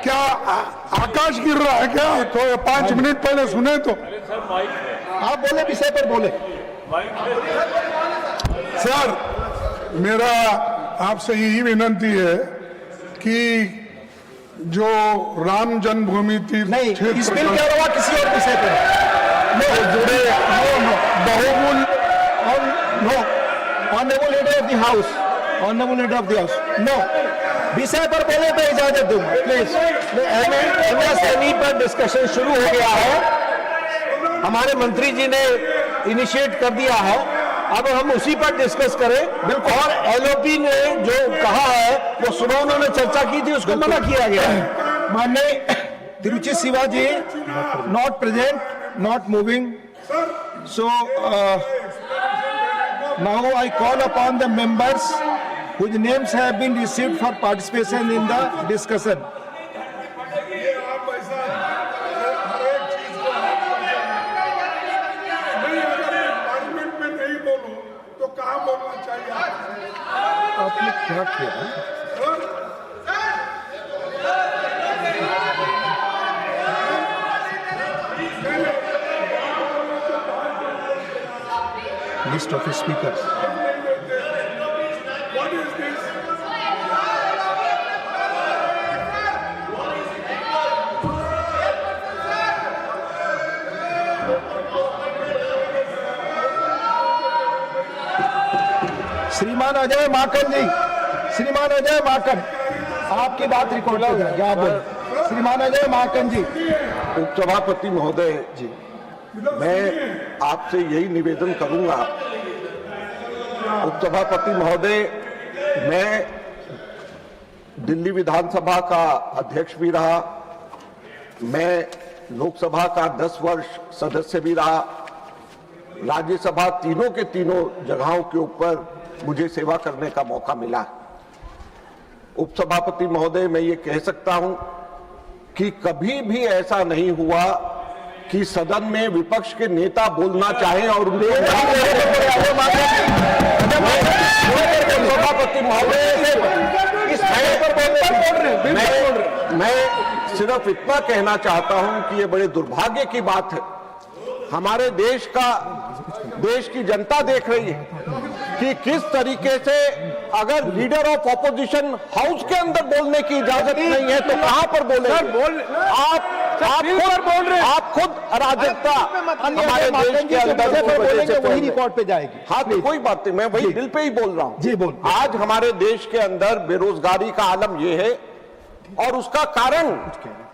क्या आकाश गिर रहा है क्या? तो 5 मिनट पहले सुने तो आप बोले, विषय पर बोले। सर, मेरा आपसे यही विनंती है कि जो राम जन्मभूमि तीर्थ नहीं, क्षेत्र इस बिल के अलावा किसी और विषय पर जुड़े बहुमूल्य no, honourable leader of the house, honourable leader of the house, no, विषय पर बोले तो इजाजत दूंगा, प्लीज। एमएसएमई पर डिस्कशन शुरू हो गया है, हमारे मंत्री जी ने इनिशिएट कर दिया है, अब हम उसी पर डिस्कस करें। बिल्कुल। और एलओपी ने जो कहा है वो सुबह उन्होंने चर्चा की थी, उसको मना किया गया है। माननीय Tiruchi Shivaji not present, not moving, so now I call upon the members whose names have been received for participation in the discussion. Parliament में नहीं बोलूं तो कहाँ बोलना चाहिए? आपने क्या किया? List of speakers. What is this? श्रीमान अजय माकन जी, श्रीमान अजय माकन, आपकी बात रिकॉर्ड हो जाएगी, आप बोले। श्रीमान अजय माकन जी। उपसभापति महोदय जी, मैं आपसे यही निवेदन करूंगा। उपसभापति महोदय, मैं दिल्ली विधानसभा का अध्यक्ष भी रहा, मैं लोकसभा का 10 वर्ष सदस्य भी रहा, राज्यसभा तीनों के तीनों जगहों के ऊपर मुझे सेवा करने का मौका मिला। उपसभापति महोदय, मैं ये कह सकता हूं कि कभी भी ऐसा नहीं हुआ कि सदन में विपक्ष के नेता बोलना चाहें और उनको सभापति महोदय मैं सिर्फ इतना कहना चाहता हूं कि ये बड़े दुर्भाग्य की बात है, हमारे देश की जनता देख रही है कि किस तरीके से अगर लीडर ऑफ ऑपोजिशन हाउस के अंदर बोलने की इजाजत नहीं है तो कहां पर बोले? आप खुद अराजकता हमारे देश के अंदर वही रिकॉर्ड पे जाएगी। हाँ, तो कोई बात नहीं, मैं वही बिल पे ही बोल रहा हूँ। जी बोल। आज हमारे देश के अंदर बेरोजगारी का आलम यह है और उसका कारण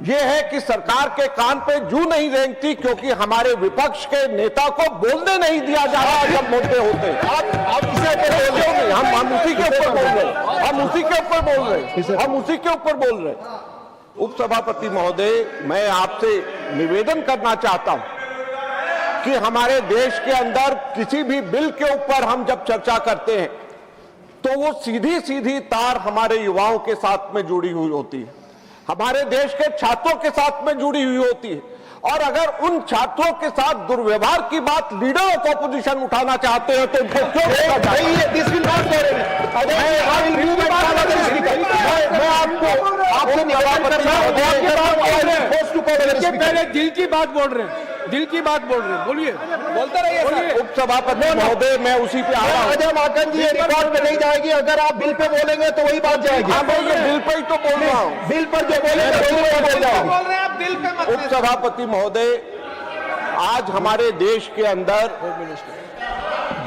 यह है कि सरकार के कान पे जू नहीं रेंगती, क्योंकि हमारे विपक्ष के नेता को बोलने नहीं दिया जा रहा जब मुद्दे होते। आप इसे नहीं, हम उसी के ऊपर बोल रहे हैं, हम उसी के ऊपर बोल रहे हैं, हम उसी के ऊपर बोल रहे हैं। उपसभापति महोदय, मैं आपसे निवेदन करना चाहता हूं कि हमारे देश के अंदर किसी भी बिल के ऊपर हम जब चर्चा करते हैं तो वो सीधी सीधी तार हमारे युवाओं के साथ में जुड़ी हुई होती है, हमारे देश के छात्रों के साथ में जुड़ी हुई होती है। और अगर उन छात्रों के साथ दुर्व्यवहार की बात लीडर ऑफ ऑपोजिशन उठाना चाहते हैं तो उनको क्यों मैं आपको पहले दिल की बात बोल रहे हैं, दिल की बात बोल रहे हैं, बोलिए, बोलते रहिए। उपसभापति महोदय, मैं उसी पे आ रहा हूं। अजय माकन जी, ये रिकॉर्ड पे नहीं जाएगी, अगर आप बिल पे बोलेंगे तो वही बात जाएगी। हाँ, बिल पे ही तो बोल रहा हूं, बिल पर जो बोलेंगे वही बात बोल जाएगी। उपसभापति महोदय, आज हमारे देश के अंदर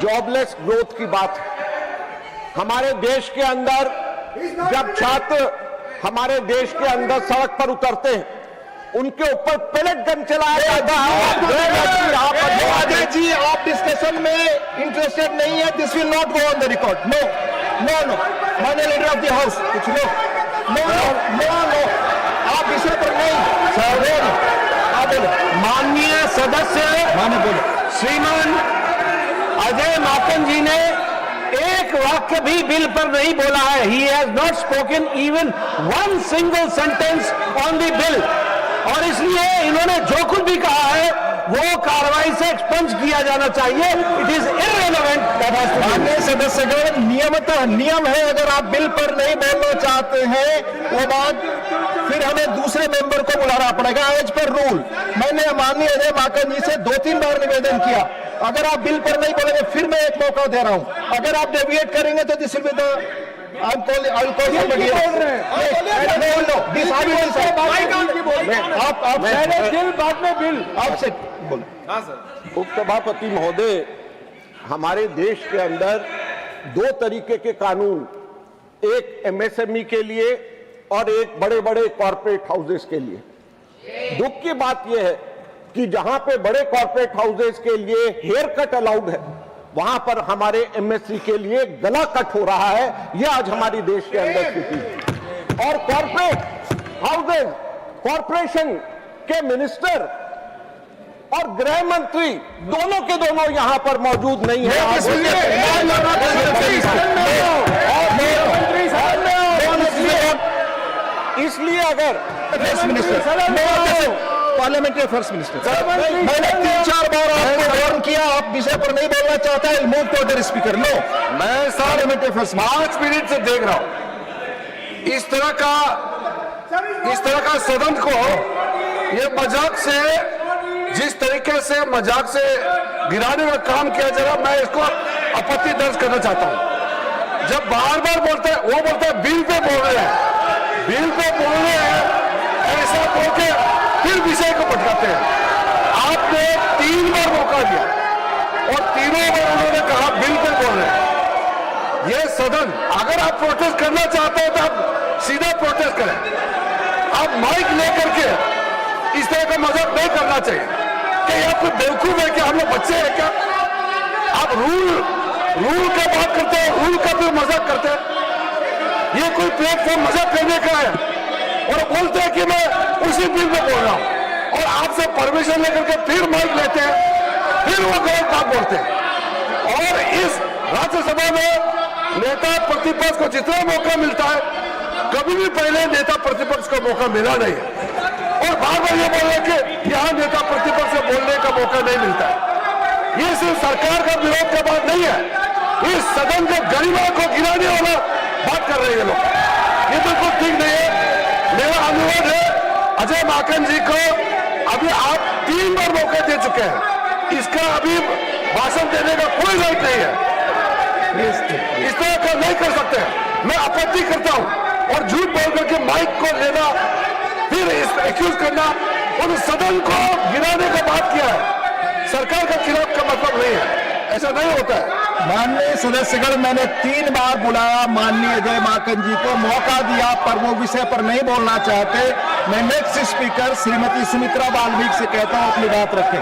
जॉबलेस ग्रोथ की बात है। हमारे देश के अंदर जब छात्र हमारे देश के अंदर सड़क पर उतरते हैं, उनके ऊपर पैलेट गन चलाया जाता है। अजय जी, आप डिस्कशन में इंटरेस्टेड नहीं है, this will not go on the record. No no no, माननीय लीडर ऑफ द हाउस, कुछ नो नो नो नो, आप विषय पर नहीं। आप बोलो। माननीय सदस्य, माने बोलो। श्रीमान अजय माकन जी ने एक वाक्य भी बिल पर नहीं बोला है। He has not spoken even one single sentence on the bill। और इसलिए इन्होंने जो कुछ भी कहा है वो कार्रवाई से एक्सपंज किया जाना चाहिए। It is irrelevant. माननीय सदस्यगण, नियम है, अगर आप बिल पर नहीं बोलना चाहते हैं वो बात फिर हमें दूसरे मेंबर को बुलाना पड़ेगा एज पर रूल। मैंने माननीय अजय माकन जी से 2-3 बार निवेदन किया, अगर आप बिल पर नहीं बोलेंगे फिर मैं एक मौका दे रहा हूं, अगर आप डेविएट करेंगे तो this will be the I'm calling somebody else. No, this I will say. आप पहले बिल बाद में बिल। आपसे बोलो। उपसभापति महोदय, हमारे देश के अंदर 2 तरीके के कानून, एक एमएसएमई के लिए और एक बड़े बड़े कॉर्पोरेट हाउसेस के लिए। दुख की बात यह है कि जहां पे बड़े कॉर्पोरेट हाउसेस के लिए हेयर कट अलाउड है, वहां पर हमारे एमएससी के लिए गला कट हो रहा है। यह आज हमारी देश के अंदर स्थिति है। और कॉर्पोरेट हाउसेस, कॉर्पोरेशन के मिनिस्टर और गृह मंत्री दोनों के दोनों यहां पर मौजूद नहीं है। इसलिए अगर पार्लियामेंट्री अफेयर्स मिनिस्टर, मैंने 3-4 बार आपको वार्न किया, आप विषय पर नहीं बोलना चाहता है, move to other speaker. No, मैं पार्लियामेंट्री अफेयर्स 5 मिनट से देख रहा हूं इस तरह का सदन को, ये मजाक से, जिस तरीके से मजाक से गिराने का काम किया जा रहा, मैं इसको आपत्ति दर्ज करना चाहता हूं। जब बार बार बोलते हैं, वो बोलते हैं बिल पे बोल रहे हैं, बिल पे बोल रहे हैं, ऐसा बोल के फिर विषय को भटकाते हैं। आपने 3 बार मौका दिया और तीनों बार उन्होंने कहा बिल पे बोल रहे हैं। ये सदन, अगर आप प्रोटेस्ट करना चाहते हैं तो आप सीधा प्रोटेस्ट करें, आप माइक लेकर के इस तरह का मजाक नहीं करना चाहिए। क्या आप कोई बेवकूफ है? क्या हम लोग बच्चे हैं क्या? आप रूल का बात करते हैं, रूल का भी मजाक करते हैं। ये कोई प्लेटफॉर्म मजाक करने का है और बोलते हैं कि मैं उसी बिल में बोल रहा हूं, और आपसे परमिशन लेकर के फिर माइक लेते हैं, फिर वो गलत बात बोलते हैं। और इस राज्यसभा में नेता प्रतिपक्ष को जितना मौका मिलता है, कभी भी पहले नेता प्रतिपक्ष को मौका मिला नहीं है, और बार बार ये बोल रहे कि यहां नेता प्रतिपक्ष से बोलने का मौका नहीं मिलता है। ये सिर्फ सरकार का विरोध का बात नहीं है, इस सदन के गरिमा को गिराने वाला बात कर रहे हैं लोग। ये बिल्कुल ठीक नहीं है। मेरा अनुरोध है अजय माकन जी को, अभी आप 3 बार मौका दे चुके हैं, इसका अभी भाषण देने का कोई राइट नहीं है। इस तरह का नहीं कर सकते। मैं आपत्ति करता हूं, और झूठ बोल करके माइक को लेना, फिर एक्यूज करना और सदन को गिराने का बात किया है, सरकार के खिलाफ का मतलब नहीं है, ऐसा नहीं होता है। माननीय सदस्यगण, मैंने 3 बार बुलाया माननीय अजय माकन जी को, मौका दिया, पर वो विषय पर नहीं बोलना चाहते। मैं नेक्स्ट स्पीकर श्रीमती सुमित्रा वाल्मीकि से कहता हूं अपनी बात रखें।